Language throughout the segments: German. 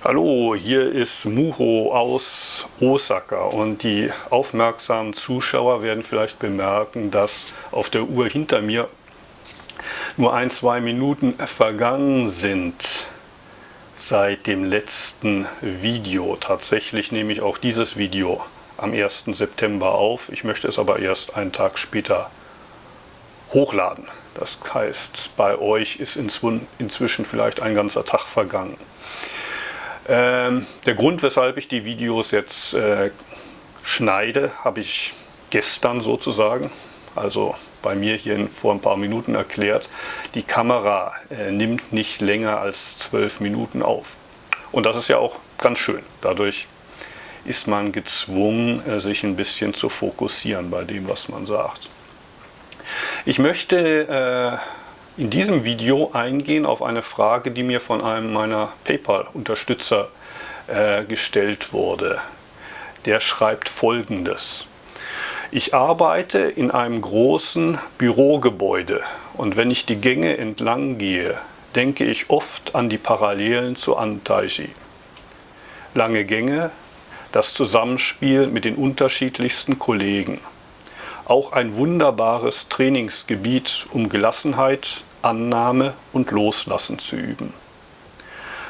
Hallo, hier ist Muho aus Osaka und die aufmerksamen Zuschauer werden vielleicht bemerken, dass auf der Uhr hinter mir nur 1-2 Minuten vergangen sind seit dem letzten Video. Tatsächlich nehme ich auch dieses Video am 1. September auf. Ich möchte es aber erst einen Tag später hochladen. Das heißt, bei euch ist inzwischen vielleicht ein ganzer Tag vergangen. Der Grund, weshalb ich die Videos jetzt schneide, habe ich gestern sozusagen, also bei mir hier vor ein paar Minuten erklärt. Die Kamera nimmt nicht länger als 12 Minuten auf. Und das ist ja auch ganz schön. Dadurch ist man gezwungen, sich ein bisschen zu fokussieren bei dem, was man sagt. Ich möchte in diesem Video eingehen auf eine Frage, die mir von einem meiner PayPal-Unterstützer gestellt wurde. Der schreibt Folgendes: Ich arbeite in einem großen Bürogebäude und wenn ich die Gänge entlang gehe, denke ich oft an die Parallelen zu Antaiji. Lange Gänge, das Zusammenspiel mit den unterschiedlichsten Kollegen. Auch ein wunderbares Trainingsgebiet, um Gelassenheit, Annahme und Loslassen zu üben.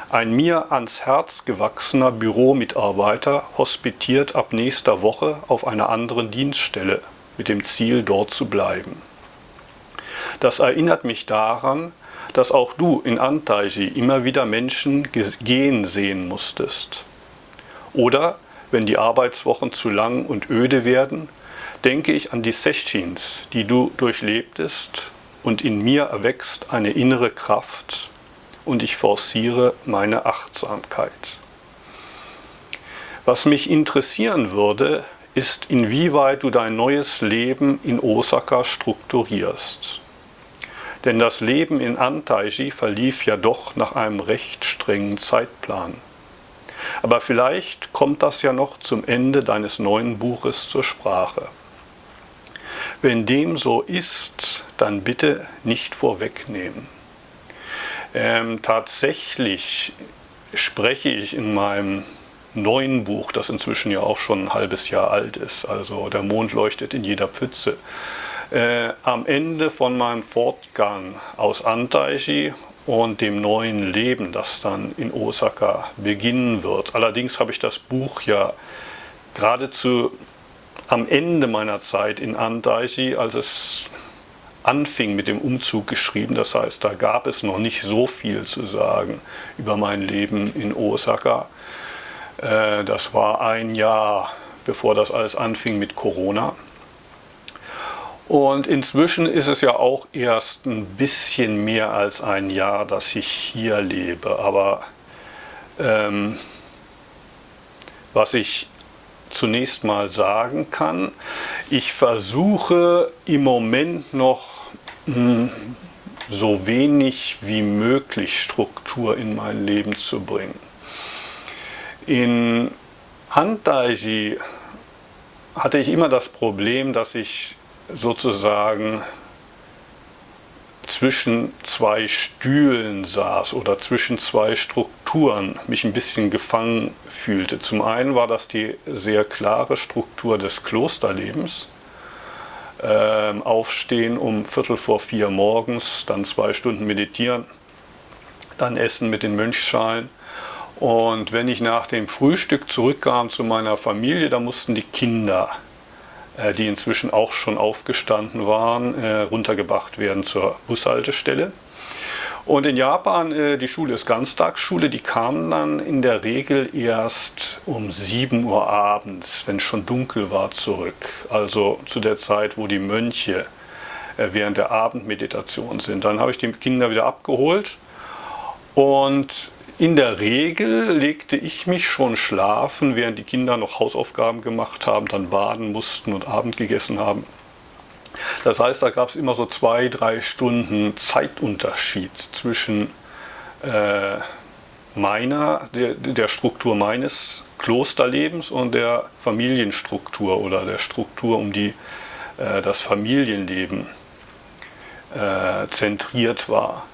Ein mir ans Herz gewachsener Büromitarbeiter hospitiert ab nächster Woche auf einer anderen Dienststelle mit dem Ziel, dort zu bleiben. Das erinnert mich daran, dass auch du in Antaiji immer wieder Menschen gehen sehen musstest. Oder, wenn die Arbeitswochen zu lang und öde werden, denke ich an die Sesshins, die du durchlebtest, und in mir erwächst eine innere Kraft und ich forciere meine Achtsamkeit. Was mich interessieren würde, ist, inwieweit du dein neues Leben in Osaka strukturierst. Denn das Leben in Antaiji verlief ja doch nach einem recht strengen Zeitplan. Aber vielleicht kommt das ja noch zum Ende deines neuen Buches zur Sprache. Wenn dem so ist, dann bitte nicht vorwegnehmen. Tatsächlich spreche ich in meinem neuen Buch, das inzwischen ja auch schon ein halbes Jahr alt ist, also Der Mond leuchtet in jeder Pfütze, am Ende von meinem Fortgang aus Antaiji und dem neuen Leben, das dann in Osaka beginnen wird. Allerdings habe ich das Buch ja geradezu am Ende meiner Zeit in Antaiji, als es anfing mit dem Umzug, geschrieben. Das heißt, da gab es noch nicht so viel zu sagen über mein Leben in Osaka. Das war ein Jahr, bevor das alles anfing mit Corona. Und inzwischen ist es ja auch erst ein bisschen mehr als ein Jahr, dass ich hier lebe. Aber was ich zunächst mal sagen kann, ich versuche im Moment noch so wenig wie möglich Struktur in mein Leben zu bringen. In Antaiji hatte ich immer das Problem, dass ich sozusagen zwischen zwei Stühlen saß oder zwischen zwei Strukturen, mich ein bisschen gefangen fühlte. Zum einen war das die sehr klare Struktur des Klosterlebens. Aufstehen um 3:45 morgens, dann 2 Stunden meditieren, dann essen mit den Mönchschalen. Und wenn ich nach dem Frühstück zurückkam zu meiner Familie, da mussten die Kinder, die inzwischen auch schon aufgestanden waren, runtergebracht werden zur Bushaltestelle. Und in Japan, die Schule ist Ganztagsschule, die kamen dann in der Regel erst um 7 Uhr abends, wenn es schon dunkel war, zurück. Also zu der Zeit, wo die Mönche während der Abendmeditation sind. Dann habe ich die Kinder wieder abgeholt und in der Regel legte ich mich schon schlafen, während die Kinder noch Hausaufgaben gemacht haben, dann baden mussten und Abend gegessen haben. Das heißt, da gab es immer so 2-3 Stunden Zeitunterschied zwischen der Struktur meines Klosterlebens und der Familienstruktur oder der Struktur, um die das Familienleben zentriert war.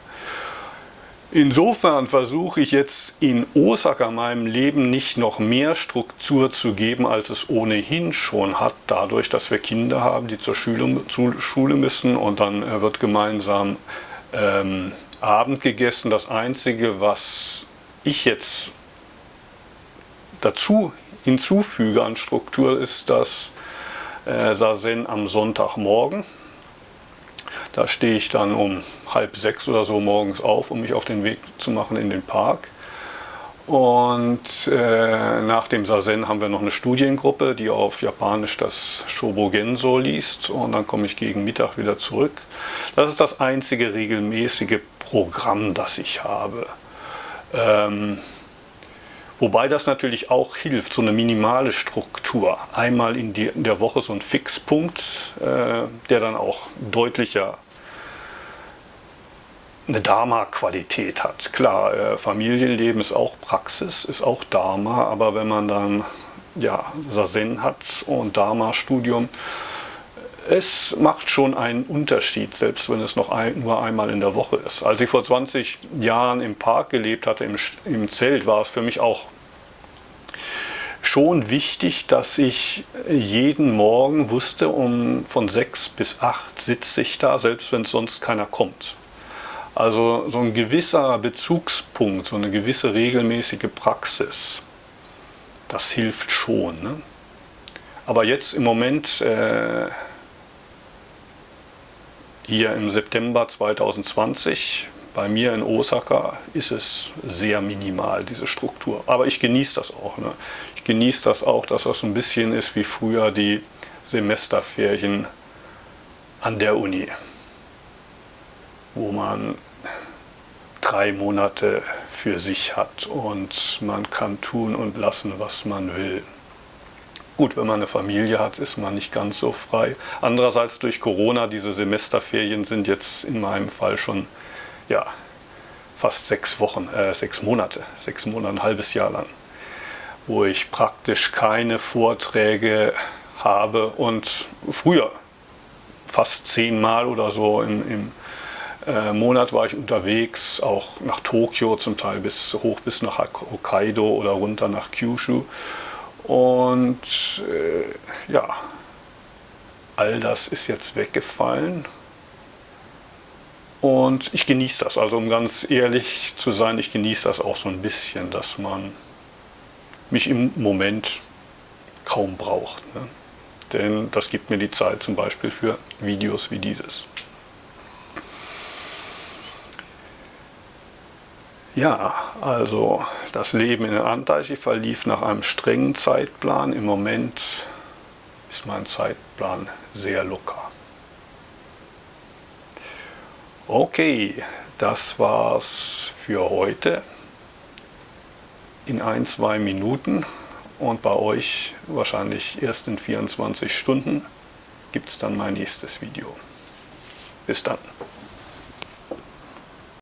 Insofern versuche ich jetzt in Osaka meinem Leben nicht noch mehr Struktur zu geben, als es ohnehin schon hat, dadurch, dass wir Kinder haben, die zur Schule müssen und dann wird gemeinsam Abend gegessen. Das Einzige, was ich jetzt dazu hinzufüge an Struktur, ist das Sazen am Sonntagmorgen. Da stehe ich dann um 5:30 oder so morgens auf, um mich auf den Weg zu machen in den Park. Und nach dem Sazen haben wir noch eine Studiengruppe, die auf Japanisch das Shobogenso liest. Und dann komme ich gegen Mittag wieder zurück. Das ist das einzige regelmäßige Programm, das ich habe. Wobei das natürlich auch hilft, so eine minimale Struktur. Einmal in der Woche so ein Fixpunkt, der dann auch deutlicher eine Dharma-Qualität hat. Klar, Familienleben ist auch Praxis, ist auch Dharma, aber wenn man dann Sazen hat und Dharma-Studium, es macht schon einen Unterschied, selbst wenn es noch nur einmal in der Woche ist. Als ich vor 20 Jahren im Park gelebt hatte, im Zelt, war es für mich auch schon wichtig, dass ich jeden Morgen wusste, von 6 bis 8 sitze ich da, selbst wenn sonst keiner kommt. Also so ein gewisser Bezugspunkt, so eine gewisse regelmäßige Praxis, das hilft schon. Ne? Aber jetzt im Moment, hier im September 2020, bei mir in Osaka, ist es sehr minimal, diese Struktur. Aber ich genieße das auch. Ne? Ich genieße das auch, dass das so ein bisschen ist wie früher die Semesterferien an der Uni, wo man 3 Monate für sich hat und man kann tun und lassen, was man will. Gut, wenn man eine Familie hat, ist man nicht ganz so frei. Andererseits durch Corona, diese Semesterferien sind jetzt in meinem Fall schon fast 6 Monate, ein halbes Jahr lang, wo ich praktisch keine Vorträge habe und früher fast 10 Mal oder so im Monat war ich unterwegs, auch nach Tokio, zum Teil hoch bis nach Hokkaido oder runter nach Kyushu. Und all das ist jetzt weggefallen. Und ich genieße das, also um ganz ehrlich zu sein, ich genieße das auch so ein bisschen, dass man mich im Moment kaum braucht. Ne? Denn das gibt mir die Zeit zum Beispiel für Videos wie dieses. Ja, also das Leben in Antaichi verlief nach einem strengen Zeitplan. Im Moment ist mein Zeitplan sehr locker. Okay, das war's für heute. In 1-2 Minuten und bei euch wahrscheinlich erst in 24 Stunden gibt es dann mein nächstes Video. Bis dann.